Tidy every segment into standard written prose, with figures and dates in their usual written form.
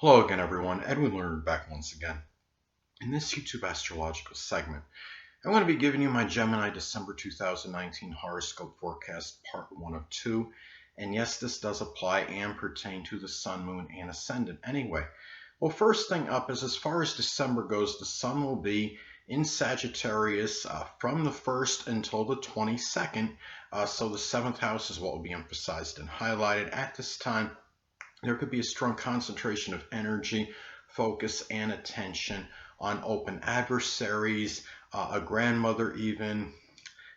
Hello again, everyone. Edwin Learnard back once again. In this YouTube astrological segment, I'm going to be giving you my Gemini December 2019 horoscope forecast, part 1 of 2. And yes, this does apply and pertain to the Sun, Moon, and Ascendant anyway. Well, first thing up is as far as December goes, the Sun will be in Sagittarius from the 1st until the 22nd. So the 7th house is what will be emphasized and highlighted at this time. There could be a strong concentration of energy, focus, and attention on open adversaries, a grandmother even,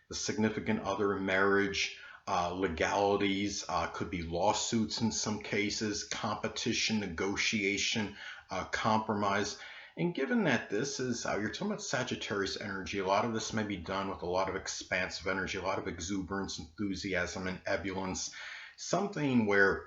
the significant other in marriage, legalities, could be lawsuits in some cases, competition, negotiation, compromise. And given that this is, you're talking about Sagittarius energy, a lot of this may be done with a lot of expansive energy, a lot of exuberance, enthusiasm, and ebullience, something where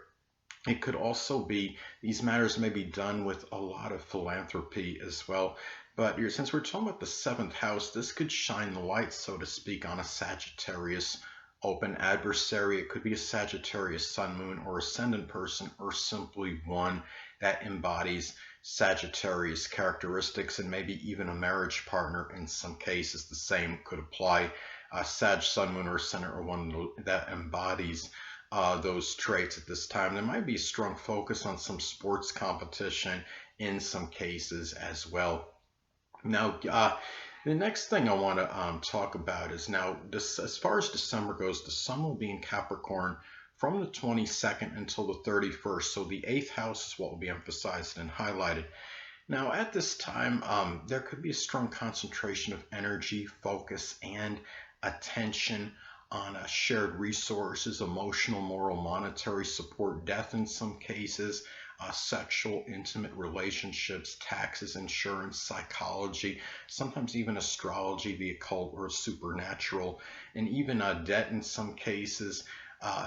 it could also be, these matters may be done with a lot of philanthropy as well. But since we're talking about the 7th house, this could shine the light, so to speak, on a Sagittarius open adversary. It could be a Sagittarius Sun, Moon, or Ascendant person, or simply one that embodies Sagittarius characteristics, and maybe even a marriage partner in some cases. The same could apply. Sag, Sun, Moon, or Ascendant, or one that embodies those traits at this time. There might be a strong focus on some sports competition in some cases as well. Now, the next thing I want to talk about is now, this, as far as December goes, the Sun will be in Capricorn from the 22nd until the 31st. So the 8th house is what will be emphasized and highlighted. Now, at this time, there could be a strong concentration of energy, focus, and attention on shared resources, emotional, moral, monetary support, death in some cases, sexual, intimate relationships, taxes, insurance, psychology, sometimes even astrology, the occult, or supernatural, and even debt in some cases.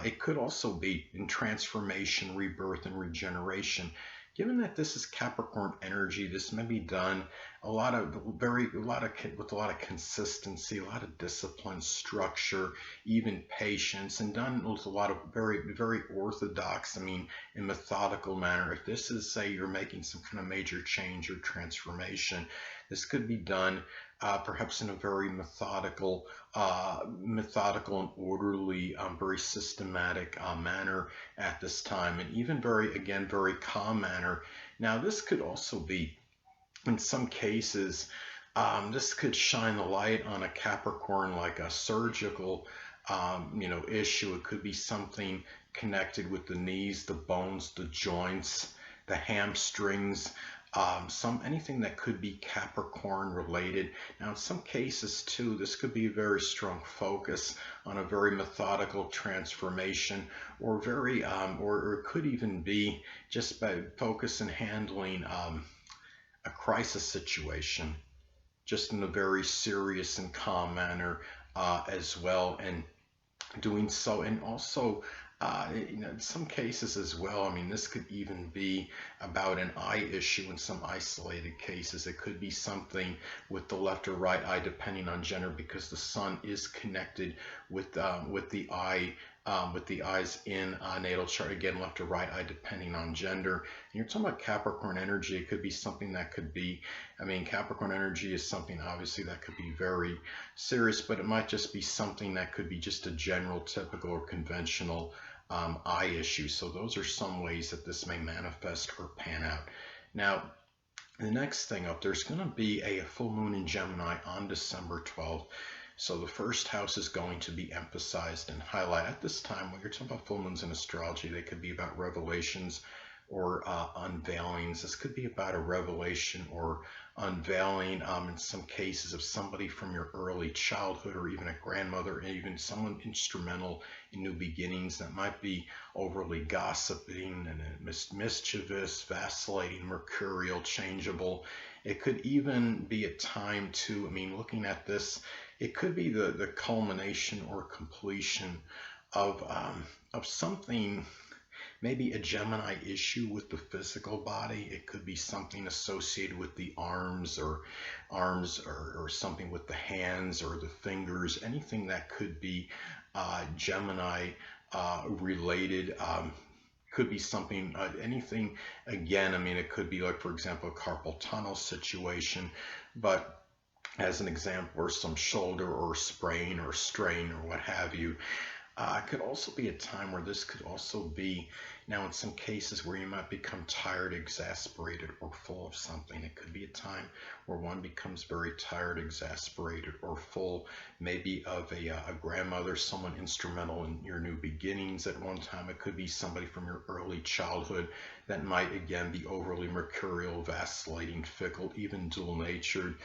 It could also be in transformation, rebirth, and regeneration. Given that this is Capricorn energy, this may be done with a lot of consistency, a lot of discipline, structure, even patience, and done with a lot of very orthodox, in methodical manner. If this is, say, you're making some kind of major change or transformation, this could be done perhaps in a very methodical and orderly, very systematic manner at this time, and even very calm manner. Now, this could also be, in some cases, this could shine the light on a Capricorn, like a surgical, issue. It could be something connected with the knees, the bones, the joints, the hamstrings, anything that could be Capricorn related. Now, in some cases too, this could be a very strong focus on a very methodical transformation, or or it could even be just by focus in handling a crisis situation, just in a very serious and calm manner as well, and doing so. And also, in some cases as well, this could even be about an eye issue in some isolated cases. It could be something with the left or right eye, depending on gender, because the Sun is connected with the eye. With the eyes in natal chart, again, left or right eye, depending on gender. And you're talking about Capricorn energy. It could be something that could be, Capricorn energy is something obviously that could be very serious, but it might just be something that could be just a general, typical, or conventional eye issue. So those are some ways that this may manifest or pan out. Now, the next thing up, there's going to be a full moon in Gemini on December 12th. So the first house is going to be emphasized and highlighted. At this time, when you're talking about full moons in astrology, they could be about revelations or unveilings. This could be about a revelation or unveiling, in some cases, of somebody from your early childhood, or even a grandmother, and even someone instrumental in new beginnings, that might be overly gossiping and mischievous, vacillating, mercurial, changeable. It could even be a time to, looking at this, it could be the culmination or completion of something, maybe a Gemini issue with the physical body. It could be something associated with the arms, or something with the hands or the fingers, anything that could be Gemini related could be something, anything, again, I mean, it could be like, for example, a carpal tunnel situation, but as an example, or some shoulder or sprain or strain or what have you. It could also be a time where this could also be, now in some cases where you might become tired, exasperated, or full of something. It could be a time where one becomes very tired, exasperated, or full, maybe of a grandmother, someone instrumental in your new beginnings at one time. It could be somebody from your early childhood that might, again, be overly mercurial, vacillating, fickle, even dual-natured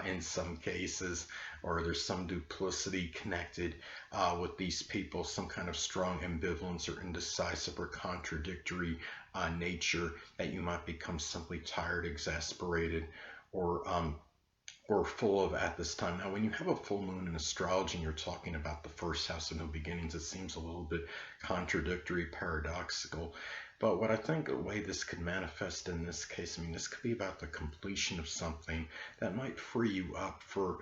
in some cases, or there's some duplicity connected with these people, some kind of strong ambivalence or indecisive or contradictory nature that you might become simply tired, exasperated, or full of at this time. Now, when you have a full moon in astrology and you're talking about the first house of new beginnings, it seems a little bit contradictory, paradoxical. But what I think the way this could manifest in this case, I mean, this could be about the completion of something that might free you up for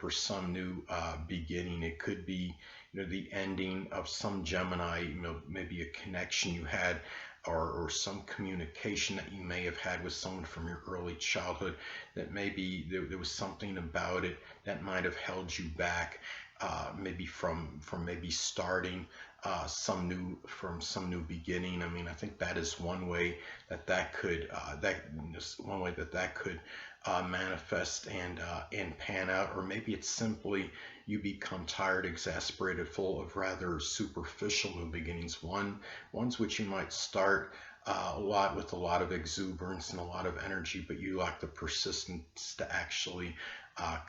some new beginning. It could be, the ending of some Gemini, maybe a connection you had, or some communication that you may have had with someone from your early childhood, that maybe there was something about it that might have held you back, maybe from maybe starting some new beginning. I mean, I think that is one way that could manifest and pan out. Or maybe it's simply you become tired, exasperated, full of rather superficial new beginnings, ones which you might start with a lot of exuberance and a lot of energy, but you lack the persistence to actually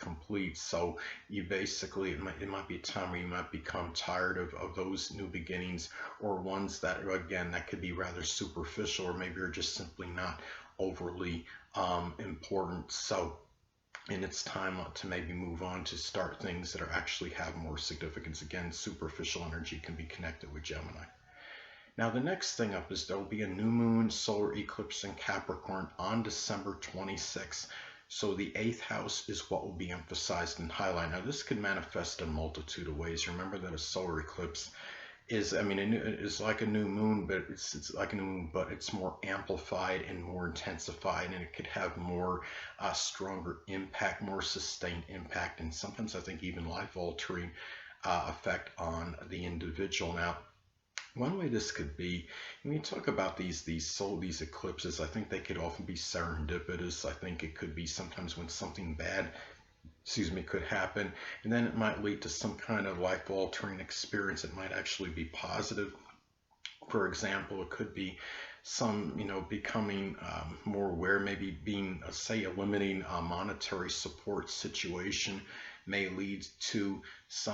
complete. So you basically, it might be a time where you might become tired of those new beginnings, or ones that, again, that could be rather superficial, or maybe are just simply not overly important. So, and it's time to maybe move on to start things that are actually have more significance. Again, superficial energy can be connected with Gemini. Now, the next thing up is there will be a new moon solar eclipse in Capricorn on December 26th. So the 8th house is what will be emphasized and highlighted. Now, this could manifest in a multitude of ways. Remember that a solar eclipse is, I mean, it's like a new moon, but it's like a new moon, but it's more amplified and more intensified, and it could have more stronger impact, more sustained impact, and sometimes I think even life-altering effect on the individual. Now, one way this could be, when you talk about these eclipses, I think they could often be serendipitous. I think it could be sometimes when something bad, could happen, and then it might lead to some kind of life-altering experience. It might actually be positive. For example, it could be some, becoming more aware, maybe being, say, eliminating a monetary support situation may lead to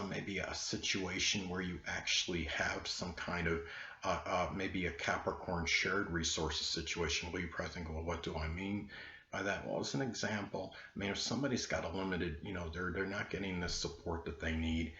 maybe a situation where you actually have some kind of maybe a Capricorn shared resources situation. Where you probably think, well, what do I mean by that? Well, as an example, I mean, if somebody's got a limited, they're not getting the support that they need,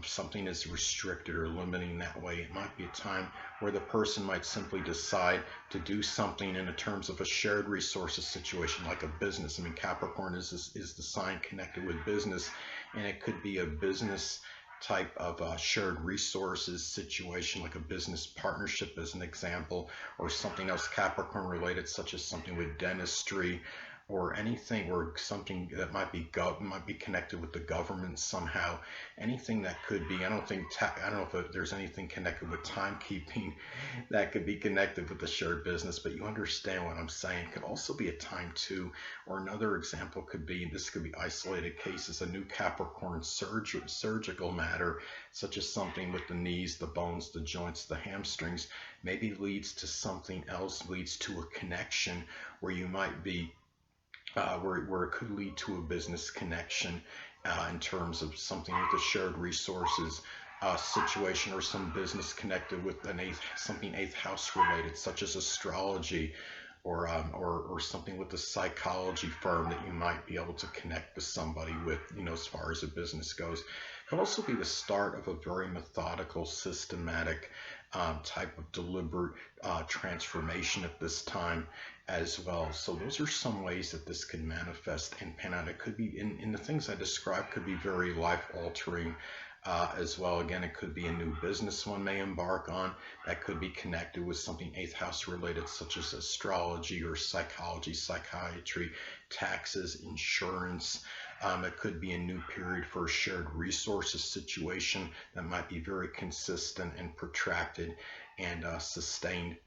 something is restricted or limiting that way, it might be a time where the person might simply decide to do something in terms of a shared resources situation, like a business. I mean, Capricorn is the sign connected with business, and it could be a business type of shared resources situation, like a business partnership as an example, or something else Capricorn related, such as something with dentistry, or anything, or something that might be connected with the government somehow. Anything that could be, I don't know if there's anything connected with timekeeping that could be connected with the shared business, but you understand what I'm saying. It could also be a time too, or another example could be, this could be isolated cases, a new Capricorn surgical matter, such as something with the knees, the bones, the joints, the hamstrings, maybe leads to something else, leads to a connection where you might be where it could lead to a business connection in terms of something with the shared resources situation, or some business connected with something 8th house related, such as astrology, or something with the psychology firm that you might be able to connect with somebody with, as far as a business goes. It could also be the start of a very methodical, systematic type of deliberate transformation at this time as well. So those are some ways that this could manifest and pan out. It could be, in the things I described, could be very life-altering as well. Again, it could be a new business one may embark on that could be connected with something 8th house related, such as astrology or psychology, psychiatry, taxes, insurance. It could be a new period for a shared resources situation that might be very consistent and protracted and sustained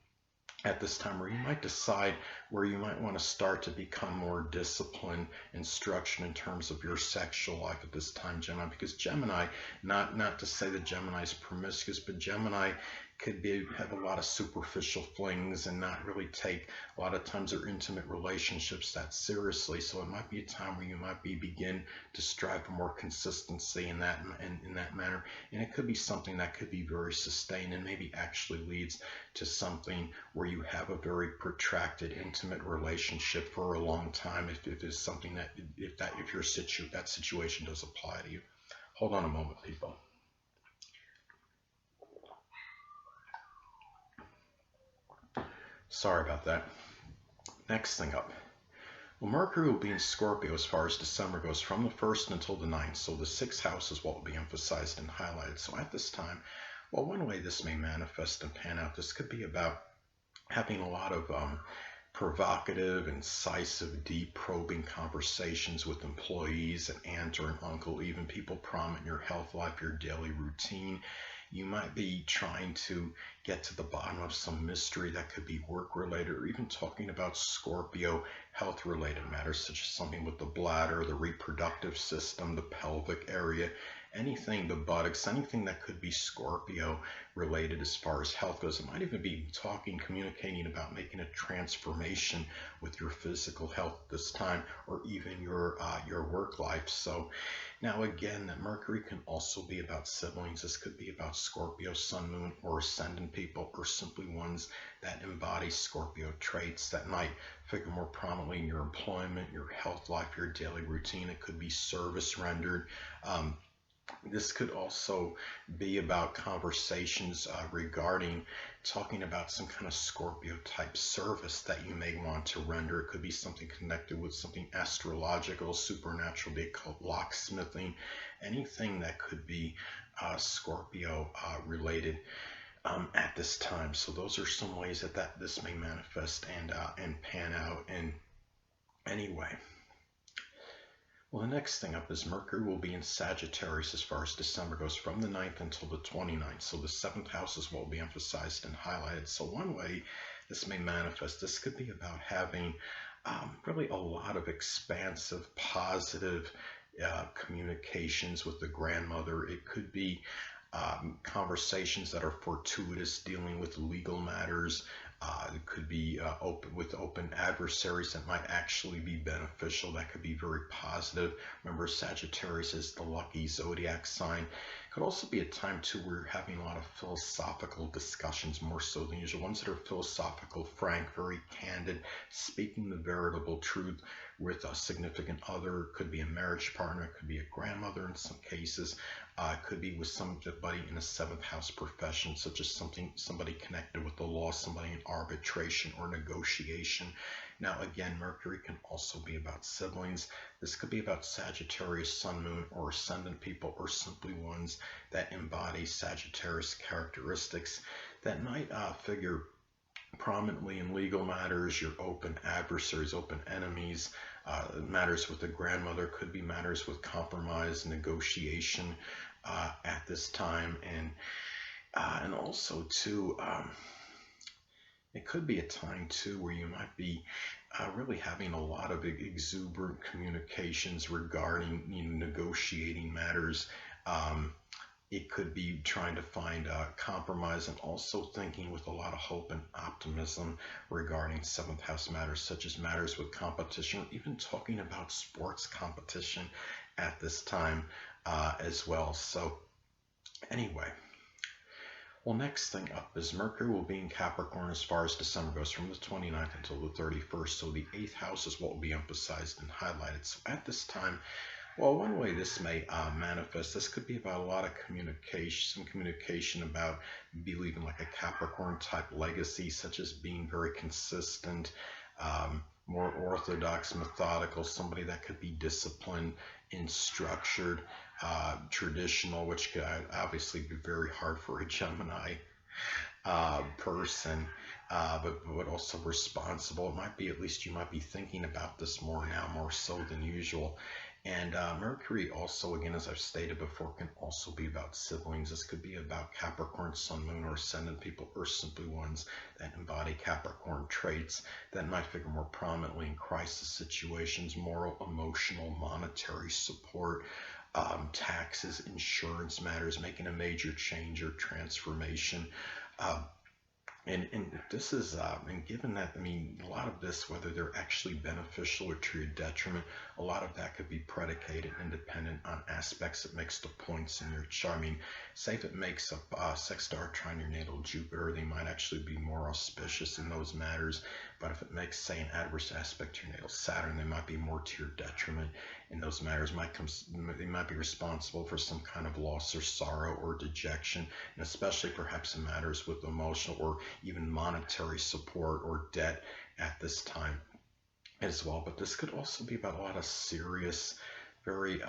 at this time, where you might decide where you might want to start to become more disciplined and structured in terms of your sexual life at this time, Gemini. Because Gemini, not to say that Gemini is promiscuous, but Gemini could have a lot of superficial flings and not really take a lot of times their intimate relationships that seriously. So it might be a time where you might begin to strive for more consistency in that manner, and it could be something that could be very sustained and maybe actually leads to something where you have a very protracted intimate relationship for a long time, if it's something that that situation does apply to you. Hold on a moment, people. Sorry about that. Next thing up. Well, Mercury will be in Scorpio as far as December goes, from the 1st until the 9th. So the 6th house is what will be emphasized and highlighted. So at this time, well, one way this may manifest and pan out, this could be about having a lot of provocative, incisive, deep probing conversations with employees, an aunt or an uncle, even people prominent in your health life, your daily routine. You might be trying to get to the bottom of some mystery that could be work related, or even talking about Scorpio health related matters, such as something with the bladder, the reproductive system, the pelvic area, anything, the buttocks, anything that could be Scorpio related as far as health goes. It might even be communicating about making a transformation with your physical health this time, or even your work life. So now again, that Mercury can also be about siblings. This could be about Scorpio, Sun, Moon, or Ascendant people, or simply ones that embody Scorpio traits that might figure more prominently in your employment, your health life, your daily routine. It could be service rendered. This could also be about conversations regarding talking about some kind of Scorpio type service that you may want to render. It could be something connected with something astrological, supernatural, the occult, locksmithing, anything that could be Scorpio related at this time. So those are some ways that this may manifest and pan out in any way. Well, the next thing up is Mercury will be in Sagittarius as far as December goes, from the 9th until the 29th. So the 7th house is what will be emphasized and highlighted. So one way this may manifest, this could be about having really a lot of expansive, positive communications with the grandmother. It could be conversations that are fortuitous, dealing with legal matters. It could be open adversaries that might actually be beneficial. That could be very positive. Remember, Sagittarius is the lucky zodiac sign. It could also be a time too where you're having a lot of philosophical discussions, more so than usual. Ones that are philosophical, frank, very candid, speaking the veritable truth with a significant other. It could be a marriage partner. It could be a grandmother in some cases. It could be with somebody in a 7th house profession, such as somebody connected with the law, somebody in arbitration or negotiation. Now again, Mercury can also be about siblings. This could be about Sagittarius, Sun, Moon, or Ascendant people, or simply ones that embody Sagittarius characteristics that might figure prominently in legal matters, your open adversaries, open enemies. Matters with the grandmother could be matters with compromise, negotiation at this time, and also too, it could be a time too where you might be really having a lot of exuberant communications regarding negotiating matters. It could be trying to find a compromise, and also thinking with a lot of hope and optimism regarding 7th house matters, such as matters with competition, or even talking about sports competition at this time as well. So anyway, well, next thing up is Mercury will be in Capricorn as far as December goes, from the 29th until the 31st. So the 8th house is what will be emphasized and highlighted. So at this time, well, one way this may manifest, this could be about a lot of communication, some communication about leaving like a Capricorn type legacy, such as being very consistent, more orthodox, methodical, somebody that could be disciplined and structured, traditional, which could obviously be very hard for a Gemini person, but also responsible. It might be, at least you might be thinking about this more now, more so than usual. And Mercury also, again, as I've stated before, can also be about siblings. This could be about Capricorn, Sun, Moon, or Ascendant people, or simply ones that embody Capricorn traits that might figure more prominently in crisis situations, moral, emotional, monetary support, taxes, insurance matters, making a major change or transformation. Uh, and this is, and given that, I mean, a lot of this, whether they're actually beneficial or to your detriment, a lot of that could be predicated and dependent on aspects that makes the points in your chart. I mean, say if it makes a sextile trine your natal Jupiter, they might actually be more auspicious in those matters. But if it makes, say, an adverse aspect to your natal Saturn, they might be more to your detriment in those matters. They might be responsible for some kind of loss or sorrow or dejection, and especially perhaps in matters with emotional or even monetary support or debt at this time as well. But this could also be about a lot of serious, very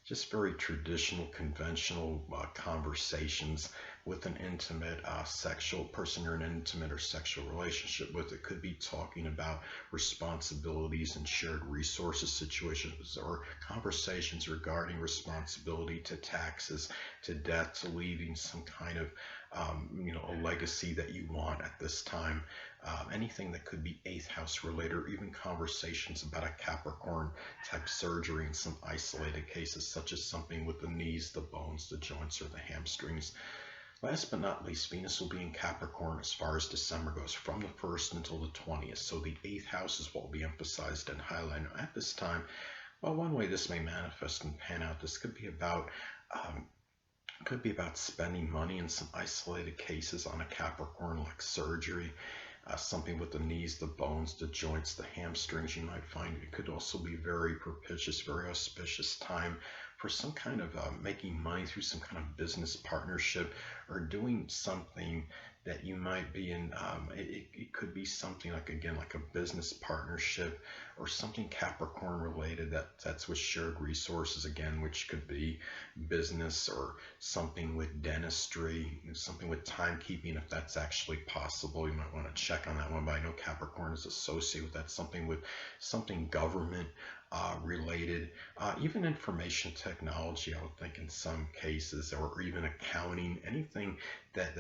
just very traditional, conventional conversations with an intimate sexual person you're in an intimate or sexual relationship with. It could be talking about responsibilities and shared resources situations, or conversations regarding responsibility to taxes, to death, to leaving some kind of a legacy that you want at this time. Anything that could be 8th house related, or even conversations about a Capricorn type surgery in some isolated cases, such as something with the knees, the bones, the joints, or the hamstrings. Last but not least, Venus will be in Capricorn as far as December goes, from the 1st until the 20th. So the 8th house is what will be emphasized and highlighted at this time. Well, one way this may manifest and pan out, this could be about spending money in some isolated cases on a Capricorn, like surgery, something with the knees, the bones, the joints, the hamstrings. You might find it could also be very propitious, very auspicious time for some kind of making money through some kind of business partnership, or doing something that you might be in. It could be something like, again, like a business partnership or something Capricorn related that's with shared resources, again, which could be business, or something with dentistry, something with timekeeping, if that's actually possible. You might want to check on that one, but I know Capricorn is associated with that. Something government related, even information technology, I would think in some cases, or even accounting, anything that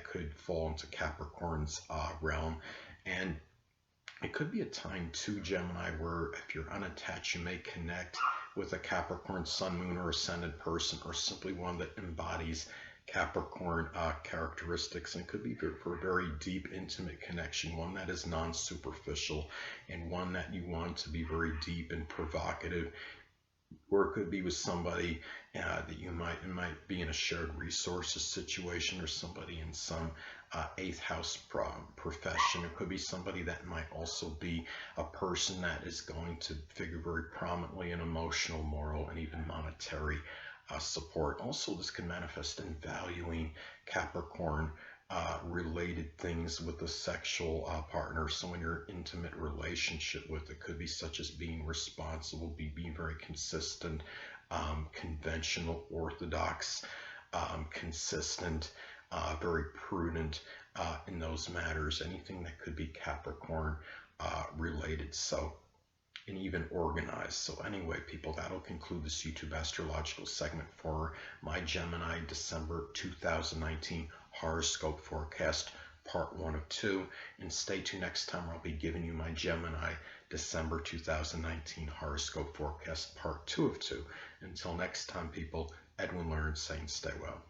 could fall into Capricorn's realm. And it could be a time too, Gemini, where if you're unattached, you may connect with a Capricorn Sun, Moon, or Ascendant person, or simply one that embodies Capricorn characteristics, and could be for a very deep, intimate connection, one that is non-superficial, and one that you want to be very deep and provocative. Or it could be with somebody that it might be in a shared resources situation, or somebody in some 8th house profession. It could be somebody that might also be a person that is going to figure very prominently in emotional, moral, and even monetary support. Also, this can manifest in valuing Capricorn related things with a sexual partner, someone you're in intimate relationship with. It could be such as being responsible, being very consistent, conventional, orthodox, consistent, very prudent in those matters. Anything that could be Capricorn related. So, and even organized. So anyway, people, that'll conclude this YouTube astrological segment for my Gemini December 2019 horoscope forecast, part 1 of 2. And stay tuned next time, where I'll be giving you my Gemini December 2019 horoscope forecast, part 2 of 2. Until next time, people, Edwin Learnard saying stay well.